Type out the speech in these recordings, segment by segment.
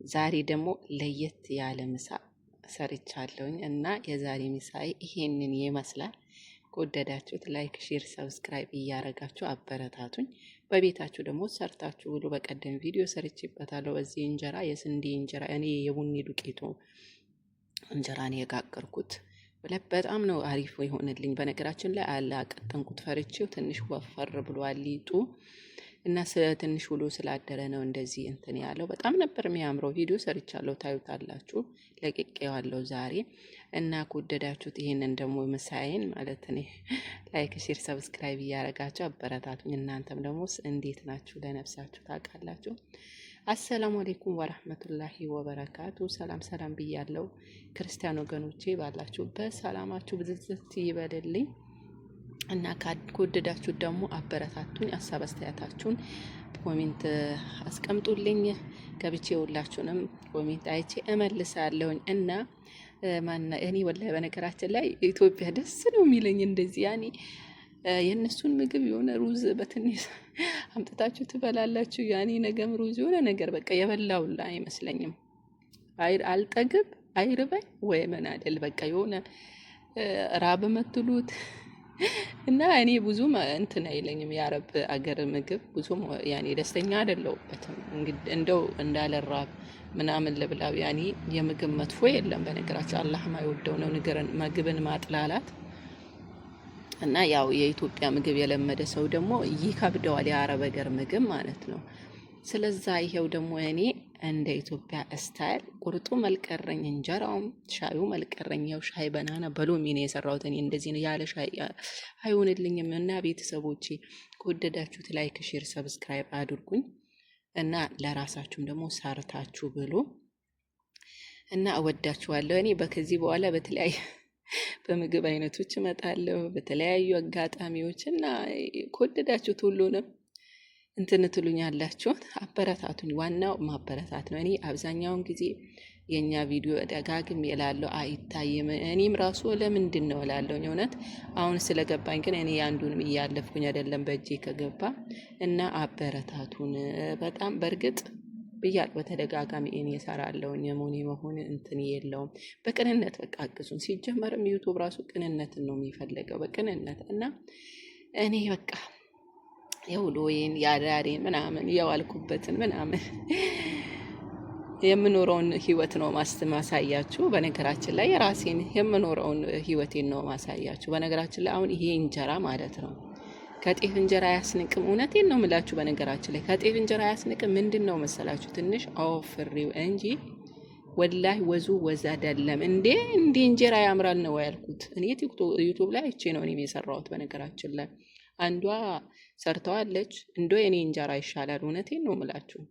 ዛሬ ደግሞ ለየት ያለ ምሳ ሰርቻለሁኝ እና የዛሬ ምሳዬ ይሄንን ይመስላል። ከወደዳችሁት ላይክ፣ ሼር፣ ሰብስክራይብ እያረጋችሁ አበረታቱኝ። በቤታችሁ ደግሞ ሰርታችሁ ብሉ። በቀደም ቪዲዮ ሰርቼበታለሁ። በዚህ እንጀራ የስንዴ እንጀራ እኔ የቡኒ ዱቄቱ እንጀራ ነው የጋገርኩት። በጣም ነው አሪፍ የሆነልኝ። በነገራችን ላይ አላቀጠንኩት ፈርቼው ትንሽ ወፈር ብሏል ሊጡ እና ትንሽ ውሎ ስላደረ ነው እንደዚህ እንትን ያለው። በጣም ነበር የሚያምረው። ቪዲዮ ሰርቻለሁ፣ ታዩታላችሁ። ለቅቄዋለሁ ዛሬ እና ከወደዳችሁት ይሄንን ደግሞ ምሳዬን ማለት ነው ላይክ፣ ሼር፣ ሰብስክራይብ እያረጋችሁ አበረታቱኝ። እናንተም ደግሞ እንዴት ናችሁ? ለነፍሳችሁ ታውቃላችሁ። አሰላሙ አለይኩም ወራህመቱላሂ ወበረካቱ። ሰላም ሰላም ብያለሁ ክርስቲያን ወገኖቼ፣ ባላችሁበት ሰላማችሁ ብዝዝት ይበልልኝ እና ከወደዳችሁት ደግሞ አበረታቱኝ። ሀሳብ አስተያየታችሁን ኮሜንት አስቀምጡልኝ። ገብቼ ሁላችሁንም ኮሜንት አይቼ እመልሳለሁኝ። እና እኔ ወላሂ በነገራችን ላይ ኢትዮጵያ ደስ ነው የሚለኝ እንደዚህ ያኔ የእነሱን ምግብ የሆነ ሩዝ በትንሽ አምጥታችሁ ትበላላችሁ። ያኔ ነገም ሩዝ የሆነ ነገር በቃ የበላውላ አይመስለኝም። አልጠግብ አይርበኝ ወይ ምን አይደል በቃ የሆነ ራብ መትሉት እና እኔ ብዙም እንትን አይለኝም። የአረብ አገር ምግብ ብዙም ያኔ ደስተኛ አይደለሁበትም። እንግዲህ እንደው እንዳለራብ ምናምን ልብላው ያኔ የምግብ መጥፎ የለም። በነገራችን አላህ ማይወደው ነው ምግብን ማጥላላት እና ያው የኢትዮጵያ ምግብ የለመደ ሰው ደግሞ ይከብደዋል፣ የአረብ አገር ምግብ ማለት ነው። ስለዛ ይሄው ደግሞ እኔ እንደ ኢትዮጵያ ስታይል ቁርጡ መልቀረኝ፣ እንጀራውም ሻዩ መልቀረኝ። ያው ሻይ በናና በሎሚ ነው የሰራሁት እኔ። እንደዚህ ነው ያለ ሻይ አይሆንልኝም። እና ቤተሰቦቼ ከወደዳችሁት ላይክ፣ ሼር፣ ሰብስክራይብ አድርጉኝ እና ለራሳችሁም ደግሞ ሰርታችሁ ብሉ እና እወዳችኋለሁ። እኔ ከዚህ በኋላ በተለያየ በምግብ አይነቶች እመጣለሁ በተለያዩ አጋጣሚዎች እና ከወደዳችሁት ሁሉንም እንትን ትሉኛላችሁ፣ አበረታቱኝ። ዋናው ማበረታት ነው። እኔ አብዛኛውን ጊዜ የኛ ቪዲዮ ደጋግም እላለሁ አይታይም። እኔም ራሱ ለምንድን ነው እላለሁ። እውነት አሁን ስለገባኝ ግን እኔ አንዱንም እያለፍኩኝ አይደለም በእጄ ከገባ እና አበረታቱን። በጣም በእርግጥ ብያለሁ በተደጋጋሚ እኔ እሰራለሁኝ። የመሆን እንትን የለውም። በቅንነት በቃ አግዙን። ሲጀመርም ዩቱብ ራሱ ቅንነትን ነው የሚፈልገው፣ በቅንነት እና እኔ በቃ የውሎዬን ያዳሬን ምናምን የዋልኩበትን ምናምን የምኖረውን ህይወት ነው ማሳያችሁ። በነገራችን ላይ የራሴን የምኖረውን ህይወቴን ነው ማሳያችሁ። በነገራችን ላይ አሁን ይሄ እንጀራ ማለት ነው ከጤፍ እንጀራ አያስንቅም። እውነቴን ነው የምላችሁ። በነገራችን ላይ ከጤፍ እንጀራ አያስንቅም። ምንድን ነው መሰላችሁ ትንሽ አወፍሬው እንጂ ወላሂ ወዙ ወዝ አይደለም። እንዴ እንጀራ ያምራል ነው ያልኩት እኔ ዩቱብ ላይ አይቼ ነው እኔም የሰራሁት። በነገራችን ላይ አንዷ ሰርተዋለች እንዶ የኔ እንጀራ ይሻላል። እውነቴን ነው የምላችሁ።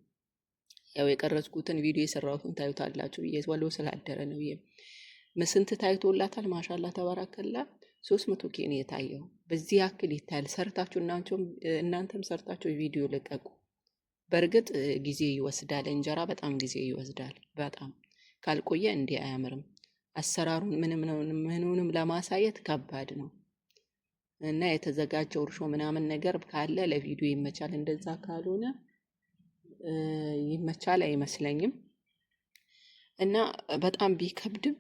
ያው የቀረጽኩትን ቪዲዮ የሰራሁትን ታዩታላችሁ ብዬ ወሎ ስላደረ ነው። ስንት ታይቶላታል? ማሻላ ተባረከላ 300 ኬ ነው የታየው። በዚህ ያክል ይታያል። ሰርታችሁ እናንተም ሰርታችሁ ቪዲዮ ልቀቁ። በእርግጥ ጊዜ ይወስዳል። እንጀራ በጣም ጊዜ ይወስዳል። በጣም ካልቆየ እንዲህ አያምርም። አሰራሩን ምኑንም ለማሳየት ከባድ ነው እና የተዘጋጀው እርሾ ምናምን ነገር ካለ ለቪዲዮ ይመቻል። እንደዛ ካልሆነ ይመቻል አይመስለኝም። እና በጣም ቢከብድም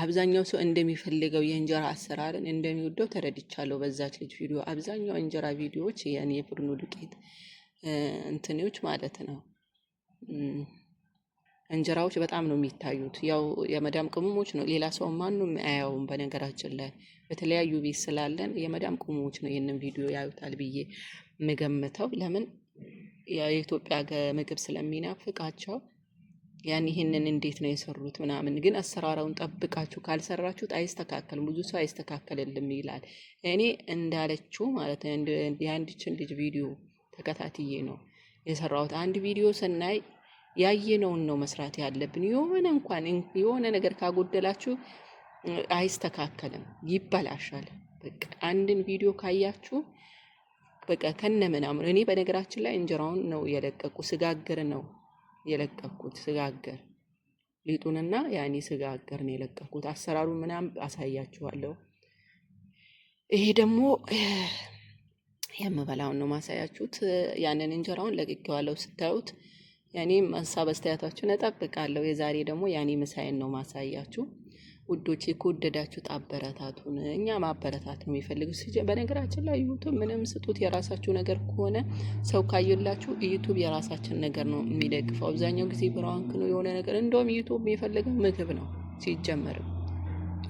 አብዛኛው ሰው እንደሚፈልገው የእንጀራ አሰራርን እንደሚወደው ተረድቻለሁ በዛች ልጅ ቪዲዮ። አብዛኛው እንጀራ ቪዲዮዎች ያኔ የፍርኖ ዱቄት እንትኔዎች ማለት ነው እንጀራዎች በጣም ነው የሚታዩት። ያው የመዳም ቅመሞች ነው፣ ሌላ ሰው ማንም አያውም። በነገራችን ላይ በተለያዩ ቤት ስላለን የመዳም ቅመሞች ነው ይህንን ቪዲዮ ያዩታል ብዬ የምገምተው። ለምን የኢትዮጵያ ምግብ ስለሚናፍቃቸው ያን ይህንን እንዴት ነው የሰሩት ምናምን። ግን አሰራራውን ጠብቃችሁ ካልሰራችሁት አይስተካከልም። ብዙ ሰው አይስተካከልልም ይላል። እኔ እንዳለችው ማለት ነው የአንድችን ልጅ ቪዲዮ ተከታትዬ ነው የሰራሁት። አንድ ቪዲዮ ስናይ ያየነውን ነው መስራት ያለብን። የሆነ ነገር ካጎደላችሁ አይስተካከልም፣ ይበላሻል። በቃ አንድን ቪዲዮ ካያችሁ በቃ ከነ ምናምን። እኔ በነገራችን ላይ እንጀራውን ነው ስጋግር ነው የለቀኩት። ስጋግር ሊጡንና ያኔ ስጋግር ነው የለቀኩት። አሰራሩን ምናምን አሳያችኋለሁ። ይሄ ደግሞ የምበላውን ነው ማሳያችሁት። ያንን እንጀራውን ለቅቄዋለሁ ስታዩት ያኔም ሀሳብ አስተያየታችሁን እጠብቃለሁ። የዛሬ ደግሞ ያኔ ምሳዬን ነው ማሳያችሁ ውዶቼ። ከወደዳችሁት አበረታቱን። እኛ ማበረታት ነው የሚፈልጉት። በነገራችን ላይ ዩቱብ ምንም ስጡት የራሳችሁ ነገር ከሆነ ሰው ካየላችሁ ዩቱብ የራሳችን ነገር ነው የሚደግፈው። አብዛኛው ጊዜ ብራንክ ነው የሆነ ነገር። እንደውም ዩቱብ የሚፈልገው ምግብ ነው ሲጀመርም።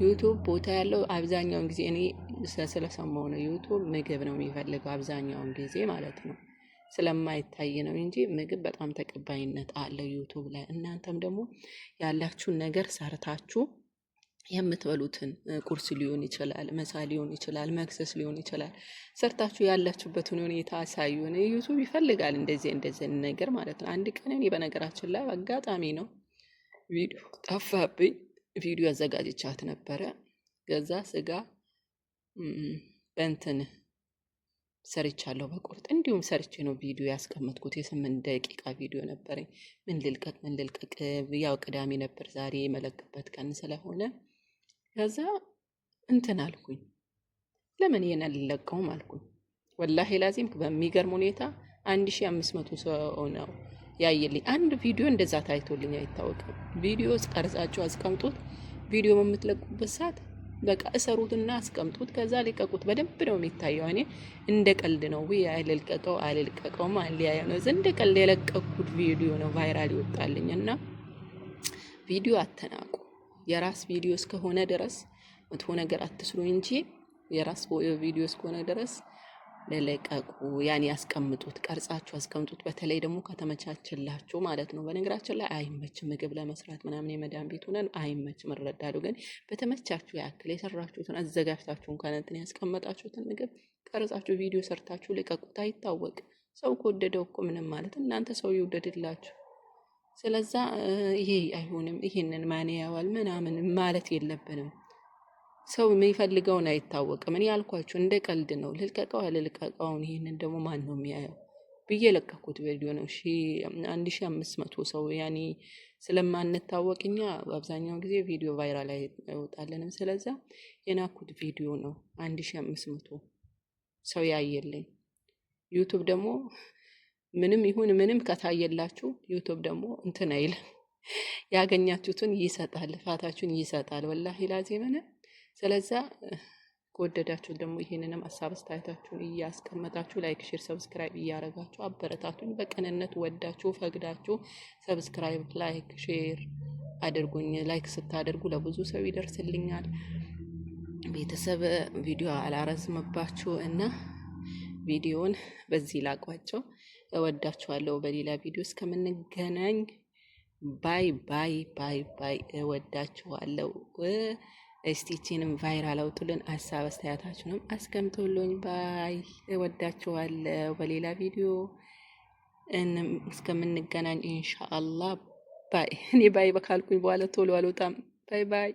ዩቱብ ቦታ ያለው አብዛኛውን ጊዜ እኔ ስለሰማው ነው። ዩቱብ ምግብ ነው የሚፈልገው አብዛኛውን ጊዜ ማለት ነው። ስለማይታይ ነው እንጂ ምግብ በጣም ተቀባይነት አለው ዩቱብ ላይ። እናንተም ደግሞ ያላችሁን ነገር ሰርታችሁ የምትበሉትን ቁርስ ሊሆን ይችላል፣ ምሳ ሊሆን ይችላል፣ መክሰስ ሊሆን ይችላል፣ ሰርታችሁ ያላችሁበትን ሁኔታ አሳዩን። ዩቱብ ይፈልጋል እንደዚህ ነገር ማለት ነው። አንድ ቀን እኔ በነገራችን ላይ አጋጣሚ ነው ቪዲዮ ጠፋብኝ። ቪዲዮ አዘጋጅቻት ነበረ። ገዛ ስጋ በእንትን ሰርቻለሁ በቁርጥ እንዲሁም ሰርቼ ነው ቪዲዮ ያስቀመጥኩት። የ8 ደቂቃ ቪዲዮ ነበረኝ። ምን ልልቀቅ ያው ቅዳሜ ነበር ዛሬ የመለቅበት ቀን ስለሆነ ከዛ እንትን አልኩኝ፣ ለምን ይሄን አልለቀውም አልኩኝ። ወላሂ ላዚም በሚገርም ሁኔታ 1500 ሰው ነው ያየልኝ። አንድ ቪዲዮ እንደዛ ታይቶልኝ አይታወቅም። ቪዲዮ ቀርጻችሁ አስቀምጡት። ቪዲዮ በምትለቁበት ሰዓት በቃ እሰሩትና አስቀምጡት፣ ከዛ ሊቀቁት። በደንብ ነው የሚታየው። እኔ እንደ ቀልድ ነው ወይ አልልቀቀው ማሊያ ነው እንደ ቀልድ የለቀኩት ቪዲዮ ነው ቫይራል ይወጣልኝ። እና ቪዲዮ አተናቁ። የራስ ቪዲዮ እስከሆነ ድረስ መጥፎ ነገር አትስሩ እንጂ የራስ ቪዲዮ እስከሆነ ድረስ ለለቀቁ። ያኔ ያስቀምጡት፣ ቀርጻችሁ አስቀምጡት። በተለይ ደግሞ ከተመቻችላችሁ ማለት ነው። በነገራችን ላይ አይመችም ምግብ ለመስራት ምናምን የመዳን ቤት ሆነን አይመችም፣ እረዳለሁ። ግን በተመቻችሁ ያክል የሰራችሁትን አዘጋጅታችሁ እንኳን እንትን ያስቀመጣችሁትን ምግብ ቀርጻችሁ ቪዲዮ ሰርታችሁ ልቀቁት። አይታወቅ ሰው ከወደደው እኮ ምንም ማለት እናንተ ሰው ይወደድላችሁ። ስለዛ ይሄ አይሆንም፣ ይሄንን ማን ያዋል ምናምን ማለት የለብንም። ሰው የሚፈልገውን አይታወቅም። እኔ ያልኳችሁ እንደ ቀልድ ነው። ልልቀቀው አልልቀቀውን ይሄንን ደግሞ ማን ነው የሚያየው ብዬ ለቀኩት ቪዲዮ ነው። 1500 ሰው ያኔ ስለማንታወቅኛ አብዛኛው ጊዜ ቪዲዮ ቫይራል አይወጣልንም። ስለዛ የናኩት ቪዲዮ ነው 1500 ሰው ያየልኝ። ዩቱብ ደግሞ ምንም ይሁን ምንም ከታየላችሁ ዩቱብ ደግሞ እንትን አይልም፣ ያገኛችሁትን ይሰጣል፣ ልፋታችሁን ይሰጣል። ወላሂ ላዚምን። ስለዛ ከወደዳችሁ ደግሞ ይሄንንም ሀሳብ አስተያየታችሁን እያስቀመጣችሁ ላይክ፣ ሼር፣ ሰብስክራይብ እያረጋችሁ አበረታቱኝ። በቅንነት ወዳችሁ ፈቅዳችሁ ሰብስክራይብ፣ ላይክ፣ ሼር አድርጉኝ። ላይክ ስታደርጉ ለብዙ ሰው ይደርስልኛል። ቤተሰብ ቪዲዮ አላረዝምባችሁ እና ቪዲዮን በዚህ ላቋቸው። እወዳችኋለሁ። በሌላ ቪዲዮ እስከምንገናኝ ባይ ባይ ባይ ባይ። እወዳችኋለሁ። እስቲችንም ቫይራል አውጡልን። ሀሳብ አስተያየታችሁንም አስቀምጡልኝ። ባይ። እወዳችኋለሁ። በሌላ ቪዲዮ እስከምንገናኝ ኢንሻአላህ ባይ። እኔ ባይ በካልኩኝ በኋላ ቶሎ አልወጣም። ባይ ባይ።